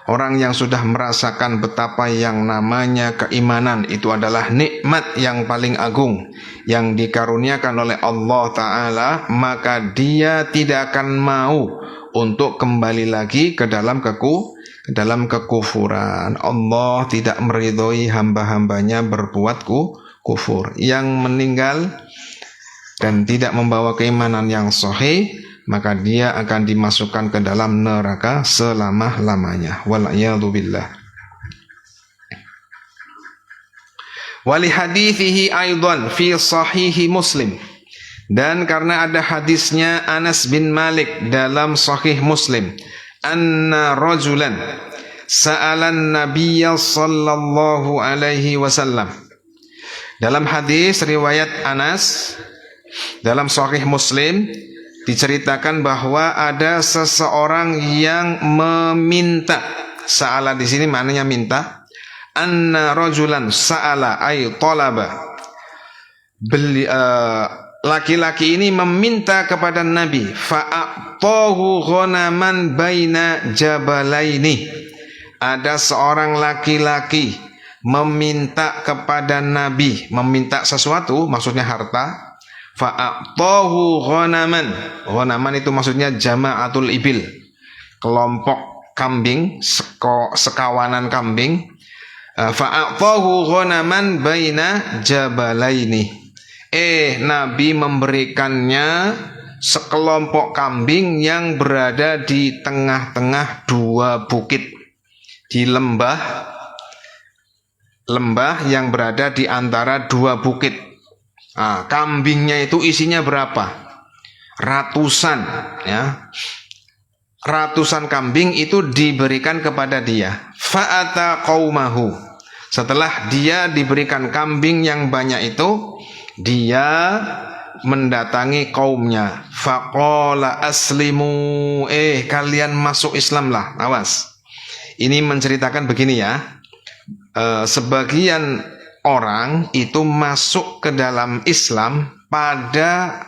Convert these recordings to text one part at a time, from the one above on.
Orang yang sudah merasakan betapa yang namanya keimanan itu adalah nikmat yang paling agung yang dikaruniakan oleh Allah Ta'ala, maka dia tidak akan mau untuk kembali lagi ke dalam kekufuran. Allah tidak meridhoi hamba-hambanya berbuat kufur. Yang meninggal dan tidak membawa keimanan yang sahih, maka dia akan dimasukkan ke dalam neraka selama-lamanya. Wal'iyadu billah. Wali hadithihi aidan fi sahihi Muslim. Dan karena ada hadisnya Anas bin Malik dalam sahih Muslim, anna rajulan sa'alan nabiyya sallallahu alaihi wasallam. Dalam hadis riwayat Anas dalam sahih Muslim diceritakan bahwa ada seseorang yang meminta. Sa'ala di sini maknanya minta. Anna rajulan sa'ala ay talaba. Laki-laki ini meminta kepada Nabi. Fa'atahu ghanaman baina jabalaini. Ada seorang laki-laki meminta kepada Nabi, meminta sesuatu, maksudnya harta. Fa'atahu ghanaman. Ghanaman itu maksudnya jama'atul ibil, kelompok kambing, sekawanan kambing. Fa'atahu ghanaman baina jabalaini. Nabi memberikannya sekelompok kambing yang berada di tengah-tengah dua bukit, di lembah yang berada di antara dua bukit. Kambingnya itu isinya berapa? Ratusan, ya. Ratusan kambing itu diberikan kepada dia. Fa'ata qaumahu. Setelah dia diberikan kambing yang banyak itu, dia mendatangi kaumnya. Faqala aslimu. Kalian masuk Islamlah. Awas. Ini menceritakan begini ya. Sebagian orang itu masuk ke dalam Islam pada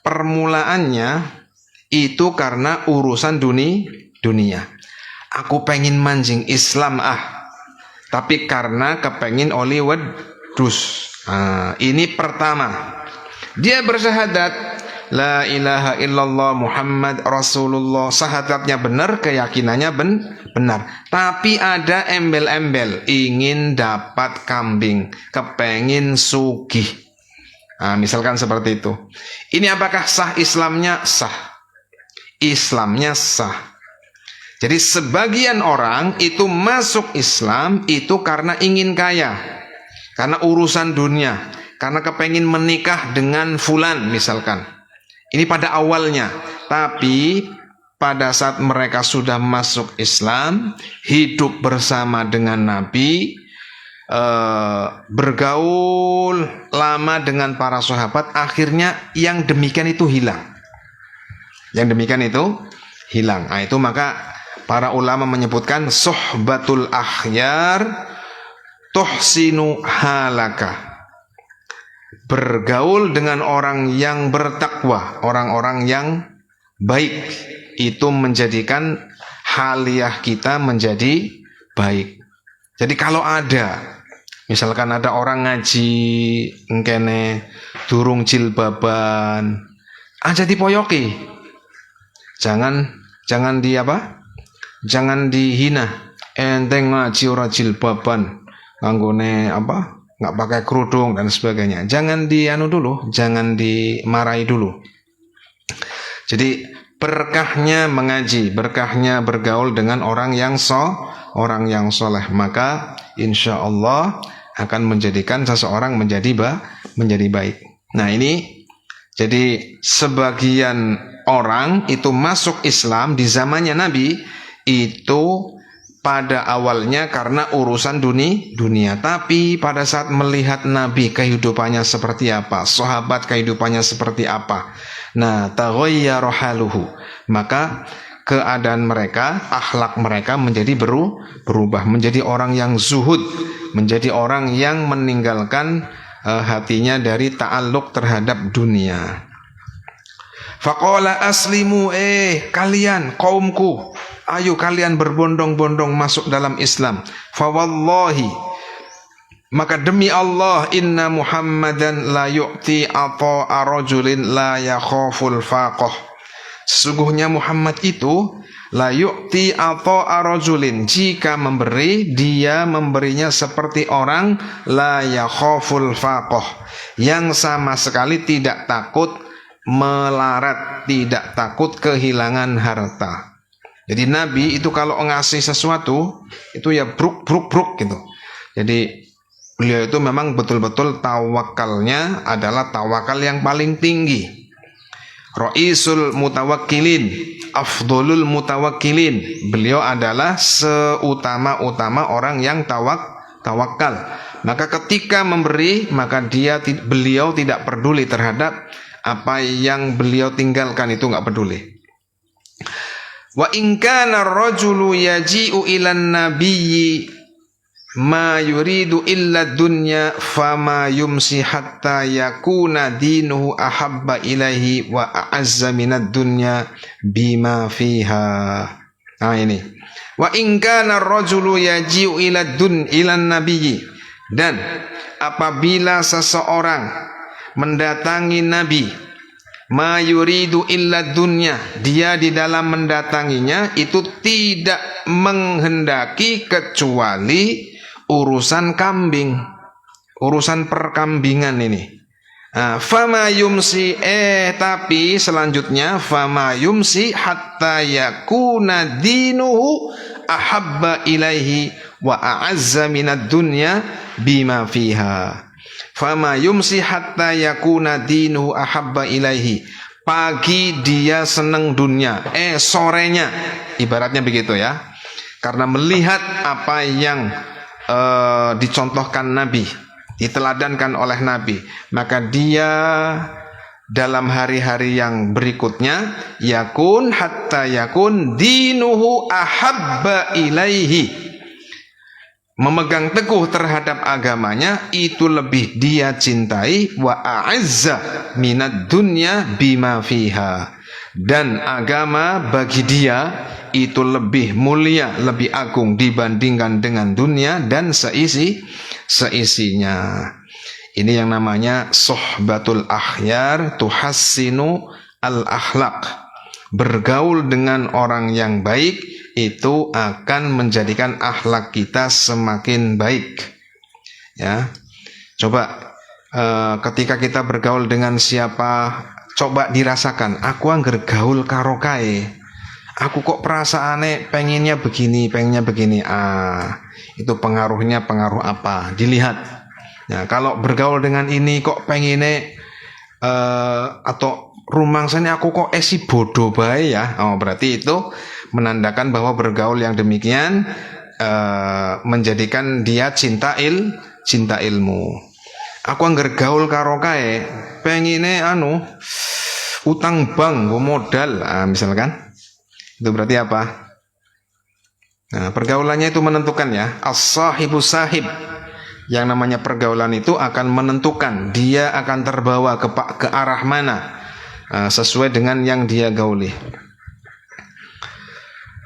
permulaannya itu karena urusan dunia. Aku pengen manjing Islam tapi karena kepengin oli wedus. Ini pertama. Dia bersyahadat la ilaha illallah Muhammad Rasulullah. Syahadatnya benar, keyakinannya benar. Tapi ada embel-embel, ingin dapat kambing, kepengin sugih. Misalkan seperti itu. Ini apakah sah Islamnya? Sah. Islamnya sah. Jadi sebagian orang itu masuk Islam itu karena ingin kaya, karena urusan dunia, karena kepengin menikah dengan fulan misalkan. Ini pada awalnya. Tapi pada saat mereka sudah masuk Islam, hidup bersama dengan Nabi, bergaul lama dengan para sahabat, akhirnya yang demikian itu hilang. Itu maka para ulama menyebutkan suhbatul akhyar tuhsinu halaka. Bergaul dengan orang yang bertakwa, orang-orang yang baik, itu menjadikan haliah kita menjadi baik. Jadi kalau misalkan ada orang ngaji engkene durung jilbaban, aja dipoyoki. Jangan dihina. Enteng ngaji ora jilbaban, nganggone nggak pakai kerudung dan sebagainya. Jangan jangan dimarahi dulu. Jadi berkahnya mengaji, berkahnya bergaul dengan orang yang soleh, maka insya Allah akan menjadikan seseorang menjadi baik. Nah ini, jadi sebagian orang itu masuk Islam di zamannya Nabi itu pada awalnya karena urusan dunia. Tapi pada saat melihat Nabi kehidupannya seperti apa, sahabat kehidupannya seperti apa, taghayyara haluhu, maka keadaan mereka, akhlak mereka menjadi berubah, menjadi orang yang zuhud, menjadi orang yang meninggalkan hatinya dari ta'alluq terhadap dunia. Faqala aslimu, kalian kaumku, Ayo kalian berbondong-bondong masuk dalam Islam. Fawallahi, maka demi Allah, inna Muhammadan la yu'ti ata'a rajulin la yakhaful faqah. Sesungguhnya Muhammad itu la yu'ti ata'a rajulin, jika memberi, dia memberinya seperti orang la yakhaful faqah, yang sama sekali tidak takut melarat, tidak takut kehilangan harta. Jadi Nabi itu kalau ngasih sesuatu itu ya bruk gitu. Jadi beliau itu memang betul-betul tawakalnya adalah tawakal yang paling tinggi. Ra'isul mutawakkilin, afdolul mutawakkilin. Beliau adalah seutama-utama orang yang tawakal. Maka ketika memberi, maka beliau tidak peduli terhadap apa yang beliau tinggalkan, itu nggak peduli. Wa in kana ar-rajulu yaji'u ilan nabiyyi ma yuridu illa dunya fama yumsi hatta yakuna dinuhu ahabba ilaihi wa a'azza minad dunya bima fiha. Nah ini, wa in kana ar-rajulu yaji'u ilan nabiyyi, dan apabila seseorang mendatangi nabi, ma yuridu illa dunya, dia di dalam mendatanginya itu tidak menghendaki kecuali urusan kambing, urusan perkambingan ini. Fama yumsi, tapi selanjutnya fama yumsi hatta yakuna dinuhu ahabba ilaihi wa a'azza minad dunya bima fiha. Fama yumsi hatta yakuna dinuhu ahabba ilaihi. Pagi dia senang dunia, sorenya, ibaratnya begitu ya. Karena melihat apa yang dicontohkan Nabi, diteladankan oleh Nabi, maka dia dalam hari-hari yang berikutnya yakun hatta yakun dinuhu ahabba ilaihi, memegang teguh terhadap agamanya itu lebih dia cintai, wa a'azza minad dunya bima fiha, dan agama bagi dia itu lebih mulia, lebih agung dibandingkan dengan dunia dan seisinya. Ini yang namanya sohbatul akhyar tuhassinu al-akhlaq. Bergaul dengan orang yang baik itu akan menjadikan akhlak kita semakin baik. Ya, coba ketika kita bergaul dengan siapa, coba dirasakan. Aku angger gaul karo kae, aku kok perasaannya pengennya begini. Itu pengaruhnya pengaruh apa? Dilihat. Ya, kalau bergaul dengan ini kok pengennya atau rumangsanya aku kok si bodoh bae ya. Berarti itu menandakan bahwa bergaul yang demikian menjadikan dia cinta ilmu. Aku angger gaul karo kae pengine utang bank modal, misalkan. Itu berarti apa? Nah, pergaulannya itu menentukan ya. As-sahibu sahib. Yang namanya pergaulan itu akan menentukan dia akan terbawa ke arah mana, sesuai dengan yang dia gauli.